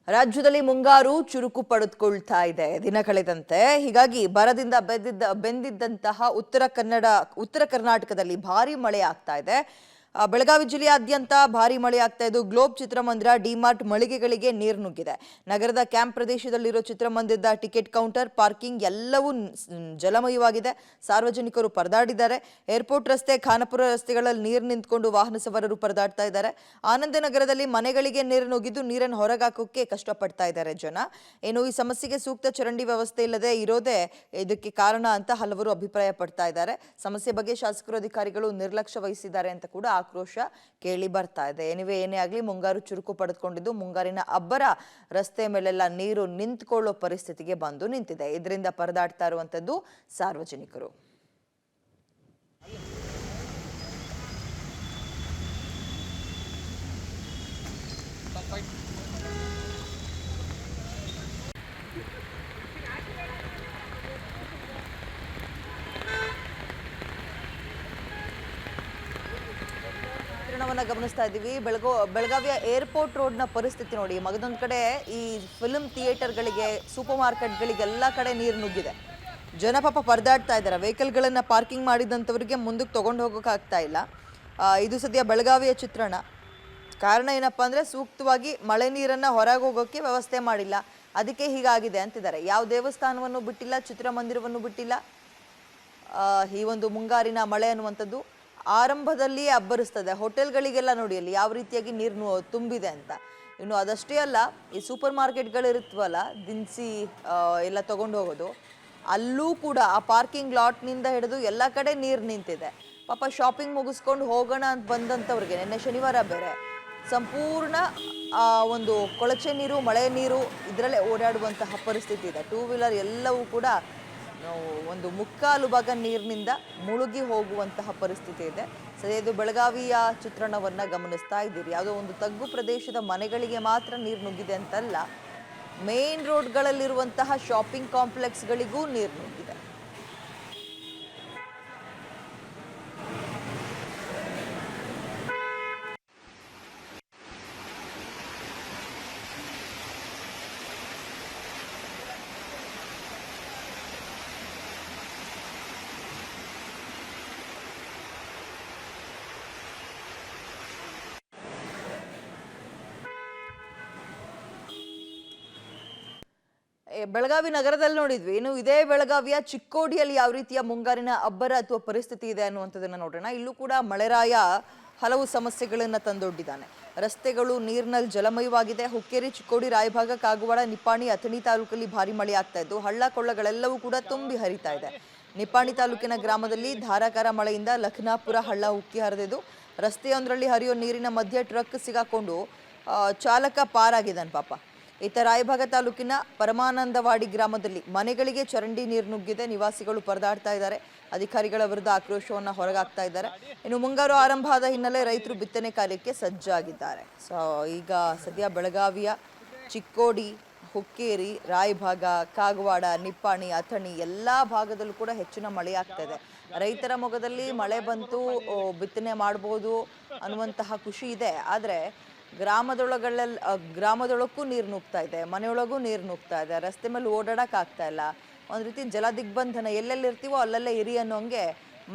ರಾಜ್ಯದಲ್ಲಿ ಮುಂಗಾರು ಚುರುಕು ಪಡೆದುಕೊಳ್ತಾ ಇದೆ ದಿನ ಕಳೆದಂತೆ. ಹೀಗಾಗಿ ಬರದಿಂದ ಬೆಂದಿದ್ದಂತಹ ಉತ್ತರ ಕರ್ನಾಟಕದಲ್ಲಿ ಭಾರಿ ಮಳೆ ಆಗ್ತಾ ಇದೆ. ಬೆಳಗಾವಿ ಜಿಲ್ಲೆಯಾದ್ಯಂತ ಭಾರಿ ಮಳೆ ಆಗ್ತಾ ಇದ್ದು ಗ್ಲೋಬ್ ಚಿತ್ರಮಂದಿರ, ಡಿಮಾರ್ಟ್ ಮಳಿಗೆಗಳಿಗೆ ನೀರು ನುಗ್ಗಿದೆ. ನಗರದ ಕ್ಯಾಂಪ್ ಪ್ರದೇಶದಲ್ಲಿರೋ ಚಿತ್ರಮಂದಿರದ ಟಿಕೆಟ್ ಕೌಂಟರ್, ಪಾರ್ಕಿಂಗ್ ಎಲ್ಲವೂ ಜಲಮಯವಾಗಿದೆ. ಸಾರ್ವಜನಿಕರು ಪರದಾಡಿದ್ದಾರೆ. ಏರ್ಪೋರ್ಟ್ ರಸ್ತೆ, ಖಾನಾಪುರ ರಸ್ತೆಗಳಲ್ಲಿ ನೀರು ನಿಂತ್ಕೊಂಡು ವಾಹನ ಸವಾರರು ಪರದಾಡ್ತಾ ಇದ್ದಾರೆ. ಆನಂದನಗರದಲ್ಲಿ ಮನೆಗಳಿಗೆ ನೀರು ನುಗ್ಗಿದ್ದು ನೀರನ್ನು ಹೊರಗಾಕೋಕೆ ಕಷ್ಟಪಡ್ತಾ ಇದ್ದಾರೆ ಜನ. ಏನು ಈ ಸಮಸ್ಯೆಗೆ ಸೂಕ್ತ ಚರಂಡಿ ವ್ಯವಸ್ಥೆ ಇಲ್ಲದೆ ಇರೋದೇ ಇದಕ್ಕೆ ಕಾರಣ ಅಂತ ಹಲವರು ಅಭಿಪ್ರಾಯ ಪಡ್ತಾ ಇದ್ದಾರೆ. ಸಮಸ್ಯೆ ಬಗ್ಗೆ ಶಾಸಕರು, ಅಧಿಕಾರಿಗಳು ನಿರ್ಲಕ್ಷ್ಯ ವಹಿಸಿದ್ದಾರೆ ಅಂತ ಕೂಡ ಆಕ್ರೋಶ ಕೇಳಿ ಬರ್ತಾ ಇದೆ. ಏನೇ ಆಗಲಿ ಮುಂಗಾರು ಚುರುಕು ಪಡೆದುಕೊಂಡಿದ್ದು ಮುಂಗಾರಿನ ಅಬ್ಬರ ರಸ್ತೆ ಮೇಲೆಲ್ಲ ನೀರು ನಿಂತ್ಕೊಳ್ಳೋ ಪರಿಸ್ಥಿತಿಗೆ ಬಂದು ನಿಂತಿದೆ. ಇದರಿಂದ ಪರದಾಡ್ತಾ ಇರುವಂತದ್ದು ಸಾರ್ವಜನಿಕರು. ಗಮನಿಸ್ತಾ ಇದ್ದೀವಿ. ಬೆಳಗಾವಿಯ ಏರ್ಪೋರ್ಟ್ ರೋಡ್ನ ಪರಿಸ್ಥಿತಿ ನೋಡಿ. ಮಗದೊಂದು ಕಡೆ ಈ ಫಿಲ್ಮ್ ಥಿಯೇಟರ್ಗಳಿಗೆ, ಸೂಪರ್ ಮಾರ್ಕೆಟ್ಗಳಿಗೆಲ್ಲ ಕಡೆ ನೀರು ನುಗ್ಗಿದೆ. ಜನ ಪಾಪ ಪರದಾಡ್ತಾ ಇದ್ದಾರೆ. ವೆಹಿಕಲ್ಗಳನ್ನು ಪಾರ್ಕಿಂಗ್ ಮಾಡಿದಂಥವ್ರಿಗೆ ಮುಂದಕ್ಕೆ ತೊಗೊಂಡು ಹೋಗೋಕ್ಕಾಗ್ತಾ ಇಲ್ಲ. ಇದು ಸದ್ಯ ಬೆಳಗಾವಿಯ ಚಿತ್ರಣ. ಕಾರಣ ಏನಪ್ಪ ಅಂದರೆ ಸೂಕ್ತವಾಗಿ ಮಳೆ ನೀರನ್ನು ಹೊರಗೆ ಹೋಗೋಕ್ಕೆ ವ್ಯವಸ್ಥೆ ಮಾಡಿಲ್ಲ, ಅದಕ್ಕೆ ಹೀಗಾಗಿದೆ ಅಂತಿದ್ದಾರೆ. ಯಾವ ದೇವಸ್ಥಾನವನ್ನು ಬಿಟ್ಟಿಲ್ಲ, ಚಿತ್ರಮಂದಿರವನ್ನು ಬಿಟ್ಟಿಲ್ಲ. ಈ ಒಂದು ಮುಂಗಾರಿನ ಮಳೆ ಅನ್ನುವಂಥದ್ದು ಆರಂಭದಲ್ಲಿ ಅಬ್ಬರಿಸ್ತದೆ. ಹೋಟೆಲ್ಗಳಿಗೆಲ್ಲ ನೋಡಿ ಅಲ್ಲಿ ಯಾವ ರೀತಿಯಾಗಿ ನೀರು ತುಂಬಿದೆ ಅಂತ. ಇನ್ನು ಅದಷ್ಟೇ ಅಲ್ಲ, ಈ ಸೂಪರ್ ಮಾರ್ಕೆಟ್ಗಳಿರುತ್ತವಲ್ಲ, ದಿನಸಿ ಎಲ್ಲ ತಗೊಂಡು ಹೋಗೋದು, ಅಲ್ಲೂ ಕೂಡ ಆ ಪಾರ್ಕಿಂಗ್ ಲಾಟ್ನಿಂದ ಹಿಡಿದು ಎಲ್ಲ ಕಡೆ ನೀರು ನಿಂತಿದೆ. ಪಾಪ ಶಾಪಿಂಗ್ ಮುಗಿಸ್ಕೊಂಡು ಹೋಗೋಣ ಅಂತ ಬಂದಂಥವ್ರಿಗೆ, ನಿನ್ನೆ ಶನಿವಾರ ಬೇರೆ, ಸಂಪೂರ್ಣ ಒಂದು ಕೊಳಚೆ ನೀರು, ಮಳೆ ನೀರು ಇದರಲ್ಲೇ ಓಡಾಡುವಂತಹ ಪರಿಸ್ಥಿತಿ ಇದೆ. ಟೂ ವೀಲರ್ ಎಲ್ಲವೂ ಕೂಡ ಒಂದು ಮುಕ್ಕಾಲು ಭಾಗ ನೀರಿನಿಂದ ಮುಳುಗಿ ಹೋಗುವಂತಹ ಪರಿಸ್ಥಿತಿ ಇದೆ. ಸದ್ಯ ಇದು ಬೆಳಗಾವಿಯ ಚಿತ್ರಣವನ್ನ ಗಮನಿಸ್ತಾ ಇದ್ದೀರಿ. ಯಾವುದೋ ಒಂದು ತಗ್ಗು ಪ್ರದೇಶದ ಮನೆಗಳಿಗೆ ಮಾತ್ರ ನೀರು ನುಗ್ಗಿದೆ ಅಂತಲ್ಲ, ಮೇನ್ ರೋಡ್ಗಳಲ್ಲಿರುವಂತಹ ಶಾಪಿಂಗ್ ಕಾಂಪ್ಲೆಕ್ಸ್ಗಳಿಗೂ ನೀರು ನುಗ್ಗಿದೆ. ಬೆಳಗಾವಿ ನಗರದಲ್ಲಿ ನೋಡಿದ್ವಿ. ಇನ್ನು ಇದೇ ಬೆಳಗಾವಿಯ ಚಿಕ್ಕೋಡಿಯಲ್ಲಿ ಯಾವ ರೀತಿಯ ಮುಂಗಾರಿನ ಅಬ್ಬರ ಅಥವಾ ಪರಿಸ್ಥಿತಿ ಇದೆ ಅನ್ನುವಂಥದ್ದನ್ನ ನೋಡೋಣ. ಇಲ್ಲೂ ಕೂಡ ಮಳೆರಾಯ ಹಲವು ಸಮಸ್ಯೆಗಳನ್ನ ತಂದೊಡ್ಡಿದ್ದಾನೆ. ರಸ್ತೆಗಳು ನೀರಿನಲ್ಲಿ ಜಲಮಯವಾಗಿದೆ. ಹುಕ್ಕೇರಿ, ಚಿಕ್ಕೋಡಿ, ರಾಯಭಾಗ, ಕಾಗವಾಡ, ನಿಪ್ಪಾಣಿ, ಅಥಣಿ ತಾಲೂಕಲ್ಲಿ ಭಾರಿ ಮಳೆ ಆಗ್ತಾ ಇದ್ದು ಹಳ್ಳ ಕೊಳ್ಳಗಳೆಲ್ಲವೂ ಕೂಡ ತುಂಬಿ ಹರಿತಾ ಇದೆ. ನಿಪ್ಪಾಣಿ ತಾಲೂಕಿನ ಗ್ರಾಮದಲ್ಲಿ ಧಾರಾಕಾರ ಮಳೆಯಿಂದ ಲಖನಾಪುರ ಹಳ್ಳ ಉಕ್ಕಿ ಹರಿದಿದ್ದು ರಸ್ತೆಯೊಂದರಲ್ಲಿ ಹರಿಯೋ ನೀರಿನ ಮಧ್ಯೆ ಟ್ರಕ್ ಸಿಗಾಕೊಂಡು ಚಾಲಕ ಪಾರಾಗಿದ್ದಾನೆ ಪಾಪ. ಇತ್ತ ರಾಯಭಾಗ ತಾಲೂಕಿನ ಪರಮಾನಂದವಾಡಿ ಗ್ರಾಮದಲ್ಲಿ ಮನೆಗಳಿಗೆ ಚರಂಡಿ ನೀರು ನುಗ್ಗಿದೆ. ನಿವಾಸಿಗಳು ಪರದಾಡ್ತಾ ಇದ್ದಾರೆ. ಅಧಿಕಾರಿಗಳ ವಿರುದ್ಧ ಆಕ್ರೋಶವನ್ನು ಹೊರಗಾಗ್ತಾ ಇದ್ದಾರೆ. ಇನ್ನು ಮುಂಗಾರು ಆರಂಭ ಆದ ಹಿನ್ನೆಲೆ ರೈತರು ಬಿತ್ತನೆ ಕಾರ್ಯಕ್ಕೆ ಸಜ್ಜಾಗಿದ್ದಾರೆ. ಸೊ ಈಗ ಸದ್ಯ ಬೆಳಗಾವಿಯ ಚಿಕ್ಕೋಡಿ, ಹುಕ್ಕೇರಿ, ರಾಯಭಾಗ, ಕಾಗವಾಡ, ನಿಪ್ಪಾಣಿ, ಅಥಣಿ ಎಲ್ಲ ಭಾಗದಲ್ಲೂ ಕೂಡ ಹೆಚ್ಚಿನ ಮಳೆ ಆಗ್ತಾ ಇದೆ. ರೈತರ ಮೊಗದಲ್ಲಿ ಮಳೆ ಬಂತು, ಬಿತ್ತನೆ ಮಾಡ್ಬೋದು ಅನ್ನುವಂತಹ ಖುಷಿ ಇದೆ. ಆದರೆ ಗ್ರಾಮದೊಳಕ್ಕೂ ನೀರು ನುಗ್ತಾ ಇದೆ, ಮನೆಯೊಳಗೂ ನೀರು ನುಗ್ತಾ ಇದೆ. ರಸ್ತೆ ಮೇಲೆ ಓಡಾಡಕ್ ಆಗ್ತಾ ಇಲ್ಲ. ಒಂದು ರೀತಿ ಜಲ ದಿಗ್ಬಂಧನ, ಎಲ್ಲೆಲ್ಲಿರ್ತೀವೋ ಅಲ್ಲೆಲ್ಲೇ ಇರಿ ಅನ್ನೋಂಗೆ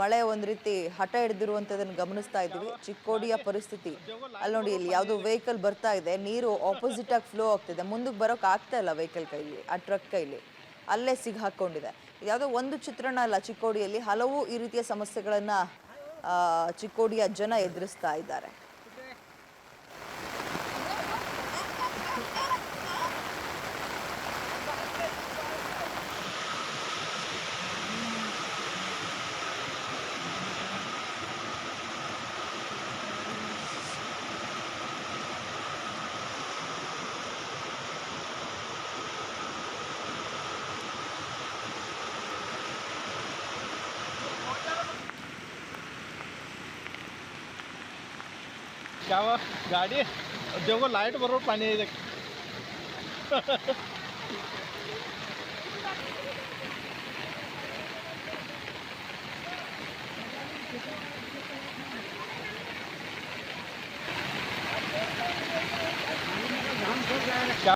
ಮಳೆ ಒಂದು ರೀತಿ ಹಠ ಹಿಡಿದಿರುವಂಥದ್ದನ್ನು ಗಮನಿಸ್ತಾ ಇದ್ದೀವಿ. ಚಿಕ್ಕೋಡಿಯ ಪರಿಸ್ಥಿತಿ ಅಲ್ಲಿ ನೋಡಿ, ಇಲ್ಲಿ ಯಾವುದೋ ವೆಹಿಕಲ್ ಬರ್ತಾ ಇದೆ, ನೀರು ಆಪೋಸಿಟ್ ಆಗಿ ಫ್ಲೋ ಆಗ್ತಿದೆ, ಮುಂದಕ್ಕೆ ಬರೋಕೆ ಆಗ್ತಾ ಇಲ್ಲ ವೆಹಿಕಲ್ ಕೈಲಿ, ಆ ಟ್ರಕ್ ಕೈಲಿ ಅಲ್ಲೇ ಸಿಗ್ಹಾಕೊಂಡಿದೆ. ಯಾವುದೋ ಒಂದು ಚಿತ್ರಣ ಅಲ್ಲ, ಚಿಕ್ಕೋಡಿಯಲ್ಲಿ ಹಲವು ಈ ರೀತಿಯ ಸಮಸ್ಯೆಗಳನ್ನ ಚಿಕ್ಕೋಡಿಯ ಜನ ಎದುರಿಸ್ತಾ ಇದ್ದಾರೆ. क्या गाड़ी देखो लाइट बरोबर पाणी आहे क्या